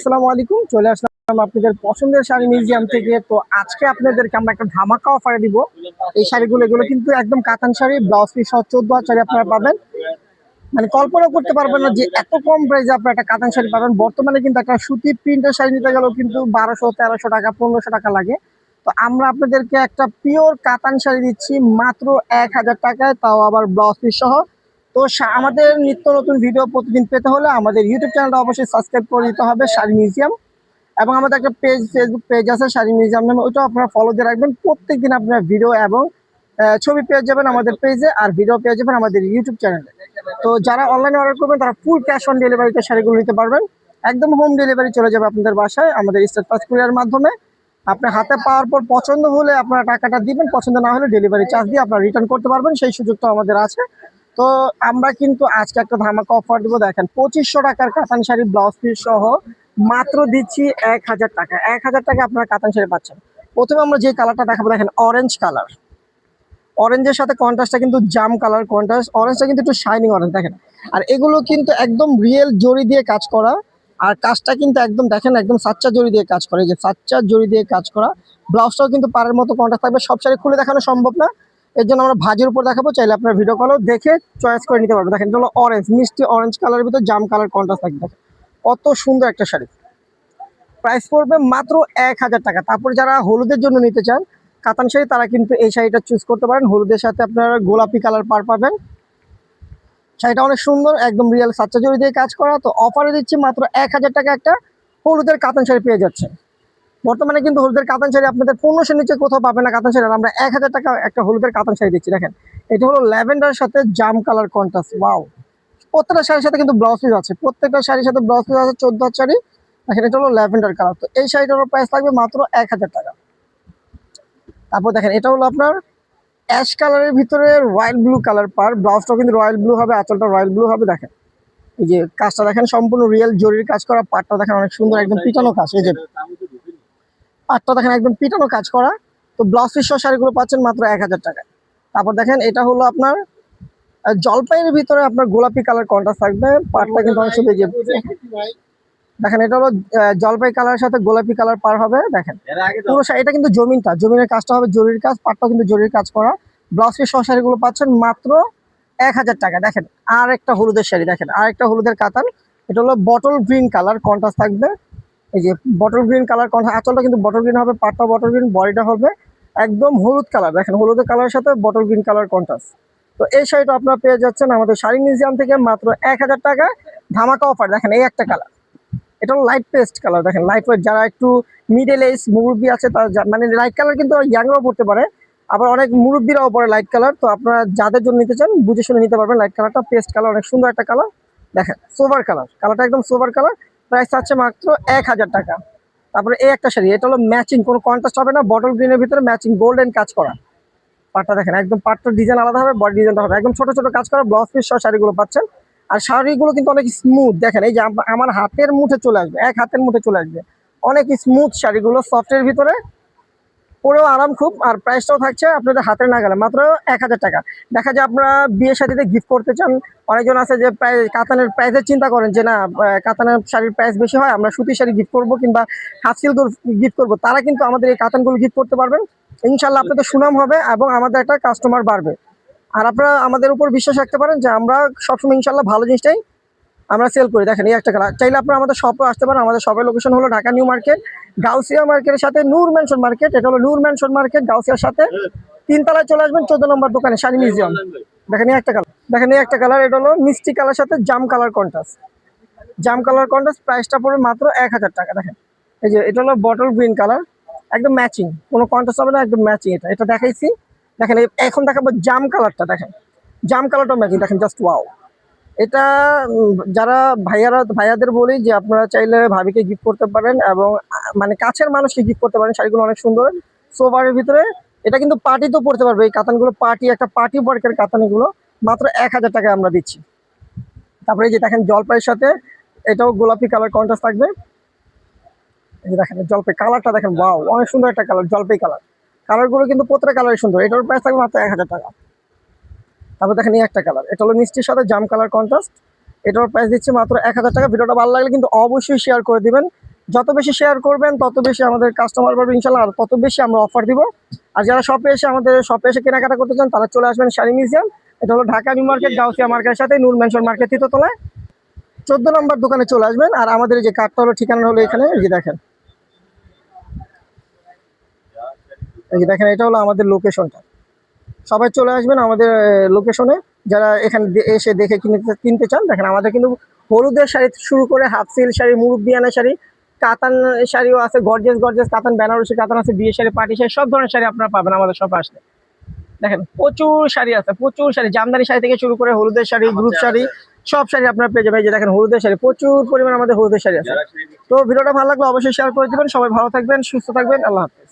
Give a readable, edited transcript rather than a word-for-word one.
আসসালামু আলাইকুম। চলে আসলাম আপনাদের পছন্দের শাড়ি মিউজিয়াম থেকে। তো আজকে আপনাদেরকে আমরা একটা ধামাকা অফারে দিব। এই শাড়িগুলো এগুলো কিন্তু একদম কাতান শাড়ি, ব্লাউজ পিস সহ 14,000 শাড়ি আপনারা পাবেন। মানে কল্পনা করতে পারবেন না যে এত কম প্রাইসে আপনারা একটা কাতান শাড়ি পাবেন। বর্তমানে কিন্তু একটা সুতির প্রিন্টের শাড়ি নিতে গেলেও কিন্তু 1200, 1300 টাকা, 1500 টাকা লাগে। তো আমরা আপনাদেরকে একটা পিওর কাতান শাড়ি দিচ্ছি মাত্র 1000 টাকায়, তাও আবার ব্লাউজ পিস সহ। তো আমাদের নিত্য নতুন ভিডিও প্রতিদিন পেতে হলে আমাদের ইউটিউব চ্যানেলটা অবশ্যই সাবস্ক্রাইব করে দিতে হবে, শাড়ি মিউজিয়াম। এবং আমাদের একটা ফেসবুক পেজ আছে শাড়ি মিউজিয়াম নামে, ওইটাও আপনারা ফলো দিয়ে রাখবেন। প্রত্যেকদিন আপনারা ভিডিও এবং ছবি পেয়ে যাবেন আমাদের পেজে, আর ভিডিও পেয়ে যাবেন আমাদের ইউটিউব চ্যানেলে। তো যারা অনলাইনে অর্ডার করবেন তারা ফুল ক্যাশ অন ডেলিভারিতে শাড়িগুলো নিতে পারবেন। একদম হোম ডেলিভারি চলে যাবে আপনাদের বাসায় আমাদের স্টেট ফাস্ট কুরিয়ার মাধ্যমে। আপনার হাতে পাওয়ার পর পছন্দ হলে আপনারা টাকাটা দিবেন, পছন্দ না হলে ডেলিভারি চার্জ দিয়ে আপনারা রিটার্ন করতে পারবেন, সেই সুযোগটা আমাদের আছে। তো আমরা কিন্তু আজকে একটা ধামাকা অফার দিব। দেখেন 2500 টাকার কাতান শাড়ি ব্লাউজ পিস সহ মাত্র দিচ্ছি 1000 টাকা। 1000 টাকা আপনারা কাতান শাড়ি পাচ্ছেন। প্রথমে আমরা যে কালারটা দেখাবো, দেখেন অরেঞ্জ কালার। অরেঞ্জের সাথে কন্ট্রাস্টটা কিন্তু জাম কালার কন্ট্রাস্ট, অরেঞ্জটা কিন্তু একটু শাইনিং অরেঞ্জ দেখেন। আর এগুলো কিন্তু একদম রিয়েল জরি দিয়ে কাজ করা। আর কাজটা কিন্তু একদম দেখেন একদম সাচ্চা জরি দিয়ে কাজ করে, এই যে সাচ্চা জরি দিয়ে কাজ করা। ব্লাউজটাও কিন্তু পাড়ের মতো কন্ট্রাস্ট থাকবে। সব শাড়ি খুলে দেখানো সম্ভব না, এর জন্য আমরা ভাজের উপর দেখাবো। চাইলে আপনার ভিডিও কলও দেখে চয়েস করে নিতে পারবেন। দেখেন এটা হলো অরেঞ্জ, মিষ্টি অরেঞ্জ কালারের ভিতরে জাম কালার কন্ট্রাস্ট থাকবে। দেখেন কত সুন্দর একটা শাড়ি। প্রাইস পড়বে মাত্র 1000 টাকা। তারপর যারা হলুদের জন্য নিতে চান কাতান শাড়ি, তারা কিন্তু এই শাড়িটা চুজ করতে পারেন। হলুদের সাথে আপনারা গোলাপি কালার পার পাবেন। শাড়িটা অনেক সুন্দর, একদম রিয়েল সাচ্চা জরি দিয়ে কাজ করা। তো অফারে দিচ্ছি মাত্র 1000 টাকা একটা হলুদের কাতান শাড়ি পেয়ে যাচ্ছে। বর্তমানে কিন্তু হলুদের কাতান শাড়ি আপনাদের 1500 নিচে কোথাও পাবে না কাতান শাড়ি, আর আমরা 1000 টাকা একটা হলুদের কাতান শাড়ি দিচ্ছি। দেখেন এটা হলো ল্যাভেন্ডার সাথে জাম কালার কন্ট্রাস্ট। ওয়াও! প্রত্যেকটা শাড়ির সাথে কিন্তু ব্লাউজ পিস আছে, প্রত্যেকটা শাড়ির সাথে ব্লাউজ পিস আছে। 14 শাড়ি। দেখেন এটা হলো ল্যাভেন্ডার কালার। তো এই শাড়িটার প্রাইস থাকবে মাত্র 1000 টাকা। তারপর দেখেন এটা হলো আপনার অ্যাশ কালারের ভিতরে রয়্যাল ব্লু কালার পার। ব্লাউজটাও কিন্তু রয়্যাল ব্লু হবে, আঁচলটা রয়্যাল ব্লু হবে। দেখেন এই যে কাজটা দেখেন সম্পূর্ণ রিয়েল জরির কাজ করা। পাটটা দেখেন অনেক সুন্দর, একদম পিটানো কাজ। এই যে পাটটা দেখেন একদম পিটানো কাজ করা। তো ব্লাউজ পিস সহ শাড়িগুলো পাচ্ছেন মাত্র 1000 টাকায়। তারপর দেখেন এটা হলো আপনার জলপাইয়ের ভিতরে আপনার গোলাপি কালার কন্ট্রাস্ট থাকবে। পাটটা কিন্তু অনেক সুন্দর। যে দেখেন এটা হলো জলপাই কালারের সাথে গোলাপি কালার পার হবে। দেখেন পুরো এটা কিন্তু জমিনের কাজটা হবে জরির কাজ, পাটটাও কিন্তু জরির কাজ করা। ব্লাউজ পিস সহ শাড়িগুলো পাচ্ছেন মাত্র 1000 টাকা। দেখেন আর একটা হলুদের শাড়ি, দেখেন আর একটা হলুদের কাতান। এটা হলো বটল গ্রিন কালার কন্ট্রাস্ট থাকবে। এই যে বটল গ্রিন কালার কন্ট্রাস্ট, আঁচলটা কিন্তু বটল গ্রিন হবে, পাটটা বটল গ্রিন, বডিটা হবে একদম হলুদ কালার। দেখেন হলুদের কালারের সাথে বটল গ্রিন কালার কন্ট্রাস্ট। তো এই শাড়িটা আপনারা পেয়ে যাচ্ছেন আমাদের শাড়ি মিউজিয়াম থেকে মাত্র 1000 টাকা ধামাকা অফার। দেখেন এই একটা কালার, এটা হলো লাইট পেস্ট কালার। দেখেন লাইট ওয়েট, যারা একটু মিডল এজ মুরব্বী আছে তারা মানে লাইট কালার কিন্তু ইয়াংরাও পড়তে পারে, আবার অনেক মুরব্বীরাও পরে লাইট কালার। তো আপনারা যাদের জন্য নিতে চান বুঝে শুনে নিতে পারবেন। লাইট কালারটা পেস্ট কালার, অনেক সুন্দর একটা কালার। দেখেন সোভার কালার, কালারটা একদম সোভার কালার। প্রাইস আছে মাত্র 1000 টাকা। তারপরে এই একটা শাড়ি, এটা হলো ম্যাচিং, কোনো কন্ট্রাস্ট হবে না, বটল গ্রিনের ভিতরে ম্যাচিং গোল্ডেন কাজ করা। পাটটা দেখেন একদম, পাটটার ডিজাইন আলাদা হবে, বডি ডিজাইনটা হবে একদম ছোট ছোট কাজ করা। ব্লাউজ পিস সহ শাড়িগুলো পাচ্ছেন। আর শাড়িগুলো কিন্তু অনেক স্মুথ। দেখেন এই যে আমার হাতের মুঠে চলে আসবে, এক হাতের মুঠে চলে আসবে। অনেক স্মুথ শাড়িগুলো, সফটের ভিতরে, পরেও আরাম খুব। আর প্রাইসটাও থাকছে আপনাদের হাতের নাগালে মাত্র 1000 টাকা। দেখা যায় আপনারা বিয়ের সাথীতে গিফট করতে চান, অনেকজন আছে যে কাতানের প্রাইসের চিন্তা করেন যে না কাতানের শাড়ির প্রাইস বেশি হয়, আমরা সুতির শাড়ি গিফট করবো কিংবা হাফ সিল্ক গিফট করবো, তারা কিন্তু আমাদের এই কাতানগুলো গিফট করতে পারবেন। ইনশাল্লাহ আপনাদের সুনাম হবে এবং আমাদের একটা কাস্টমার বাড়বে। আর আপনারা আমাদের উপর বিশ্বাস রাখতে পারেন যে আমরা সবসময় ইনশাল্লাহ ভালো জিনিসটাই আমরা সেল করি। দেখেন এই একটা কালার। চাইলে আপনারা আমাদের শপে আসতে পারেন। আমাদের শপের লোকেশন হলো ঢাকা নিউ মার্কেট, গাউসিয়া মার্কেটের সাথে নূর ম্যানশন মার্কেট। এটা হলো নূর ম্যানশন মার্কেট গাউসিয়ার সাথে 3 তলায় চলে আসবেন, 14 নম্বর দোকানে শাড়ি মিউজিয়াম। দেখেন এই একটা কালার, দেখেন এই একটা কালার। এটা হলো মিষ্টি কালার সাথে জাম কালার কন্ট্রাস্ট, জাম কালার কন্ট্রাস্ট। প্রাইসটা পড়বে মাত্র 1000 টাকা। দেখেন এই যে এটা হলো বটল গ্রিন কালার, একদম ম্যাচিং, কোনো কন্ট্রাস্ট হবে না, একদম ম্যাচিং। এটা দেখাইছি। দেখেন এখন দেখাবো জাম কালারটা। দেখেন জাম কালারটা ম্যাচিং, দেখেন জাস্ট ওয়াও। এটা যারা ভাইয়াদের বলি যে আপনারা চাইলে ভাবিকে গিফট করতে পারেন এবং মানে কাছের মানুষকে গিফট করতে পারেন। শাড়িগুলো অনেক সুন্দর সোভারের ভিতরে। এটা কিন্তু পার্টিতেও পড়তে পারবে, এই কাতানগুলো একটা পার্টি ওয়ার্কের কাতান। এগুলো মাত্র 1000 টাকায় আমরা দিচ্ছি। তারপরে এই যে দেখেন জলপাইয়ের সাথে এটাও গোলাপি কালার কন্ট্রাস্ট থাকবে। এই যে দেখেন জলপাই কালারটা দেখেন, ওয়াও অনেক সুন্দর একটা কালার, জলপাই কালার। কালারগুলো কিন্তু প্রত্যেকটা কালারই সুন্দর। এটার প্রাইস থাকবে মাত্র 1000 টাকা। তারপর দেখেন এই একটা কালার, এটা হলো মিষ্টির সাথে জাম কালার কন্ট্রাস্ট। এটার প্রাইস দিচ্ছি মাত্র 1000 টাকা। ভিডিওটা ভালো লাগলে কিন্তু অবশ্যই শেয়ার করে দিবেন যত বেশি শেয়ার করবেন তত বেশি আমাদের কাস্টমার পাবে ইনশাল্লাহ, আর তত বেশি আমরা অফার দিব। আর যারা শপে এসে আমাদের শপে এসে কেনাকাটা করতে চান তারা চলে আসবেন শাড়ি মিউজিয়াম। এটা হলো ঢাকা নিউ মার্কেট, গাউসিয়া মার্কেটের সাথে নূর ম্যানশন মার্কেট তৃতীয়তলায় 14 নম্বর দোকানে চলে আসবেন। আর আমাদের এই যে কার্ডটা হলো ঠিকানা হলো এখানে, এই যে দেখেন, এই যে দেখেন এটা হলো আমাদের লোকেশনটা। সবাই চলে আসবেন আমাদের লোকেশনে, যারা এখানে এসে দেখে কিনতে কিনতে চান। দেখেন আমাদের কিন্তু হলুদের শাড়ি শুরু করে হাফ সিল শাড়ি, মুরব্বিয়ানা শাড়ি, কাতান শাড়িও আছে, গর্জেস গর্জেস কাতান, বেনারসি কাতান আছে, বিয়ে শাড়ি, পার্টি শাড়ি, সব ধরনের শাড়ি আপনারা পাবেন আমাদের শপে আসলে। দেখেন প্রচুর শাড়ি আছে, প্রচুর শাড়ি, জামদানি শাড়ি থেকে শুরু করে হলুদের শাড়ি, গ্রুপ শাড়ি, সব শাড়ি আপনারা পেয়ে যাবেন। এই যে দেখেন হলুদের শাড়ি, প্রচুর পরিমাণে আমাদের হলুদের শাড়ি আছে। তো ভিডিওটা ভালো লাগলে অবশ্যই শেয়ার করে দিবেন। সবাই ভালো থাকবেন, সুস্থ থাকবেন, আল্লাহ হাফেজ।